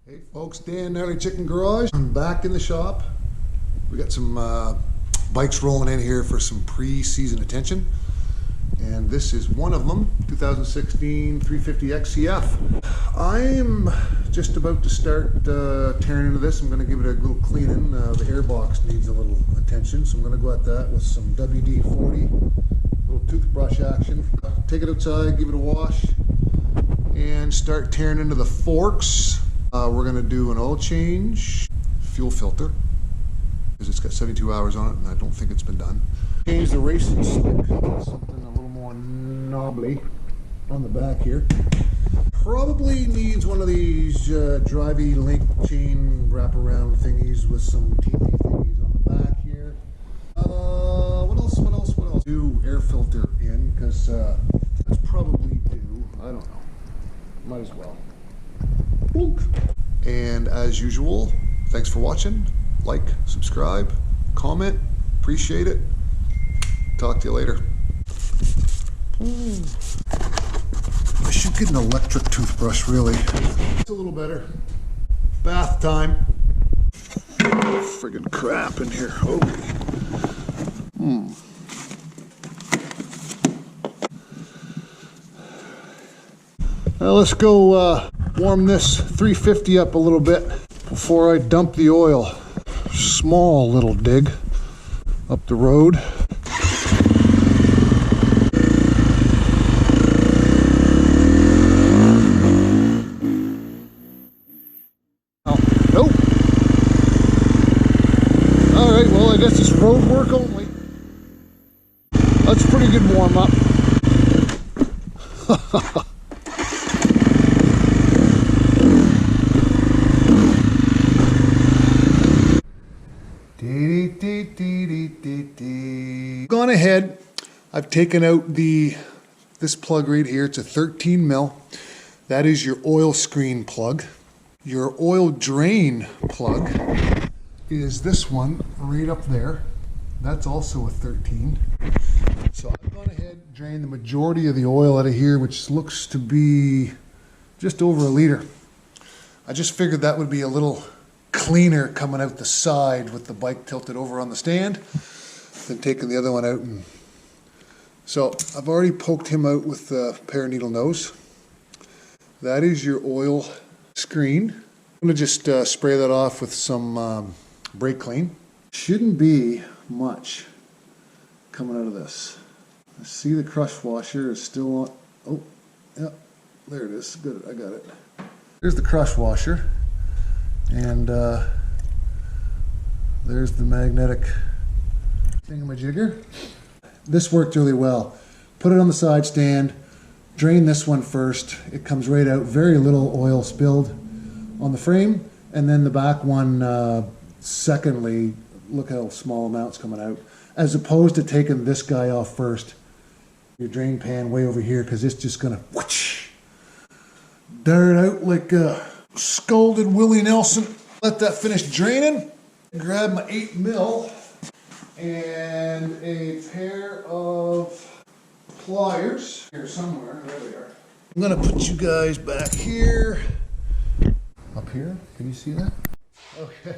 Hey folks, Dan GnarlyChicken Garage. I'm back in the shop. We got some bikes rolling in here for some pre-season attention. And this is one of them, 2016 350 XCF. I'm just about to start tearing into this. I'm going to give it a little cleaning. The airbox needs a little attention, so I'm going to go at that with some WD-40, little toothbrush action. Take it outside, give it a wash, and start tearing into the forks. We're going to do an oil change, fuel filter, because it's got 72 hours on it and I don't think it's been done. Change the racing stick, something a little more knobbly on the back here. Probably needs one of these drivey link chain wraparound thingies with some TP thingies on the back here. What else? Do air filter in, because that's probably due. I don't know. Might as well. And as usual, thanks for watching. Like, subscribe, comment, appreciate it. Talk to you later. I should get an electric toothbrush, really. It's a little better. Bath time. Friggin' crap in here. Oh. Now let's go warm this 350 up a little bit before I dump the oil. Small little dig up the road. Nope. All right, well, I guess it's road work only. That's a pretty good warm up. Gone ahead, I've taken out this plug right here. It's a 13 mil. That is your oil screen plug. Your oil drain plug is this one right up there. That's also a 13. So I've gone ahead and drained the majority of the oil out of here, which looks to be just over a liter. I just figured that would be a little cleaner coming out the side with the bike tilted over on the stand than taking the other one out. And so I've already poked him out with the pair needle nose. That is your oil screen. I'm going to just spray that off with some brake clean. Shouldn't be much coming out of this. I see the crush washer is still on. Oh, yeah, there it is. Good, I got it. Here's the crush washer. And there's the magnetic thingamajigger. This worked really well. Put it on the side stand, drain this one first. It comes right out, very little oil spilled on the frame. And then the back one, secondly, look how small amounts coming out. As opposed to taking this guy off first. Your drain pan way over here, because it's just gonna whoosh, dart out like scalded Willie Nelson. Let that finish draining. Grab my 8 mil and a pair of pliers here somewhere. There they are. I'm gonna put you guys back here. Up here, can you see that? Okay.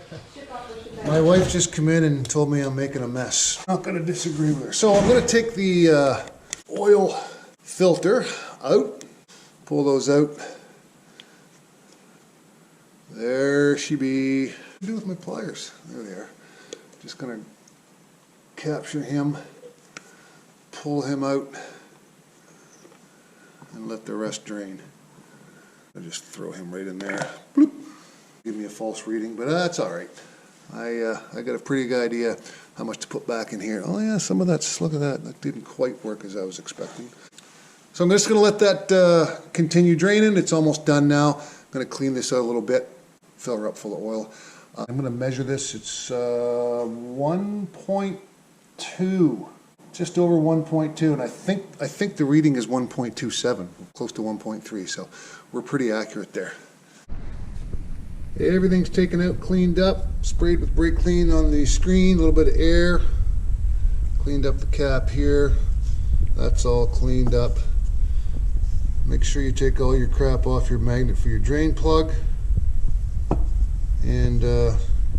My wife just came in and told me I'm making a mess. Not gonna disagree with her. So I'm gonna take the oil filter out, pull those out. There she be. What do I do with my pliers? There they are. Just gonna capture him, pull him out, and let the rest drain. I just throw him right in there. Bloop. Give me a false reading, but that's all right. I got a pretty good idea how much to put back in here. Oh yeah, some of that's, look at that. That didn't quite work as I was expecting. So I'm just gonna let that continue draining. It's almost done now. I'm gonna clean this out a little bit. Fill her up full of oil. I'm going to measure this. It's 1.2, just over 1.2, and I think the reading is 1.27, close to 1.3. So we're pretty accurate there. Everything's taken out, cleaned up, sprayed with brake clean on the screen. A little bit of air. Cleaned up the cap here. That's all cleaned up. Make sure you take all your crap off your magnet for your drain plug. and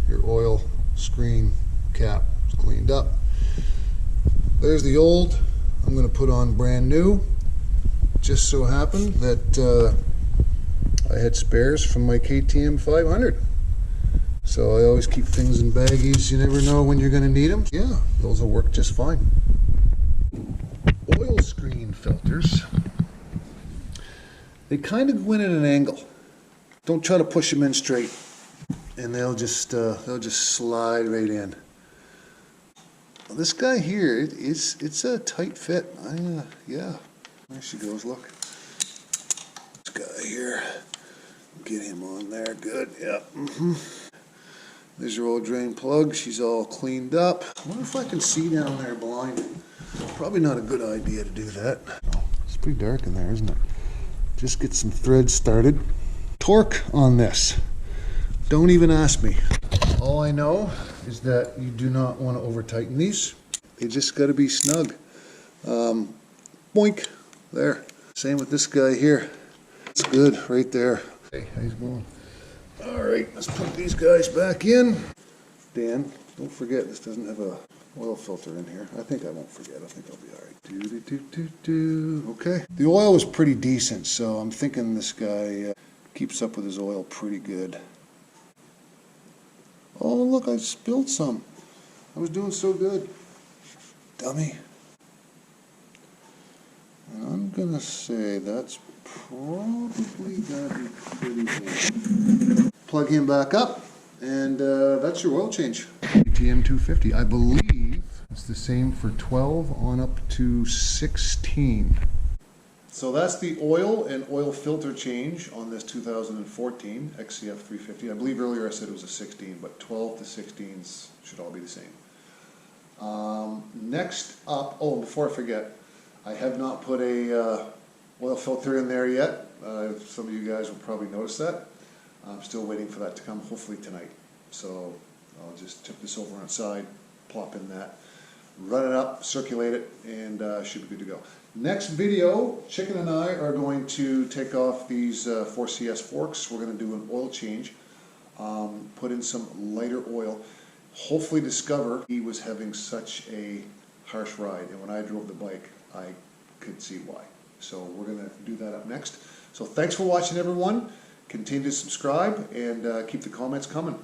your oil screen cap is cleaned up. There's the old. I'm going to put on brand new. Just so happened that I had spares from my KTM 500. So I always keep things in baggies. You never know when you're going to need them. Yeah, those will work just fine. Oil screen filters. They kind of go in at an angle. Don't try to push them in straight, and they'll just slide right in. Well, this guy here, it's a tight fit. Yeah, there she goes. Look, this guy here. Get him on there. Good. Yep. There's your old drain plug. She's all cleaned up. I wonder if I can see down there blind. Probably not a good idea to do that. It's pretty dark in there, isn't it? Just get some threads started. Torque on this. Don't even ask me. All I know is that you do not want to over tighten these. They just got to be snug. Boink. There. Same with this guy here. It's good right there. Hey, how's it going? All right, let's put these guys back in. Dan, don't forget this doesn't have a oil filter in here. I think I won't forget. I think I'll be all right. Okay. The oil was pretty decent, so I'm thinking this guy keeps up with his oil pretty good. Oh, look, I spilled some. I was doing so good. Dummy. And I'm going to say that's probably going to be pretty good. Plug him back up, and that's your oil change. KTM 250. I believe it's the same for 12 on up to 16. So that's the oil and oil filter change on this 2014 XCF 350. I believe earlier I said it was a 16, but 12 to 16s should all be the same. Next up, oh, before I forget, I have not put a oil filter in there yet. Some of you guys will probably notice that. I'm still waiting for that to come, hopefully tonight. So I'll just tip this over on its side, plop in that, run it up, circulate it, and should be good to go. Next video, Chicken and I are going to take off these 4CS forks. We're going to do an oil change, put in some lighter oil, hopefully discover he was having such a harsh ride. And when I drove the bike, I could see why. So we're going to do that up next. So thanks for watching, everyone. Continue to subscribe and keep the comments coming.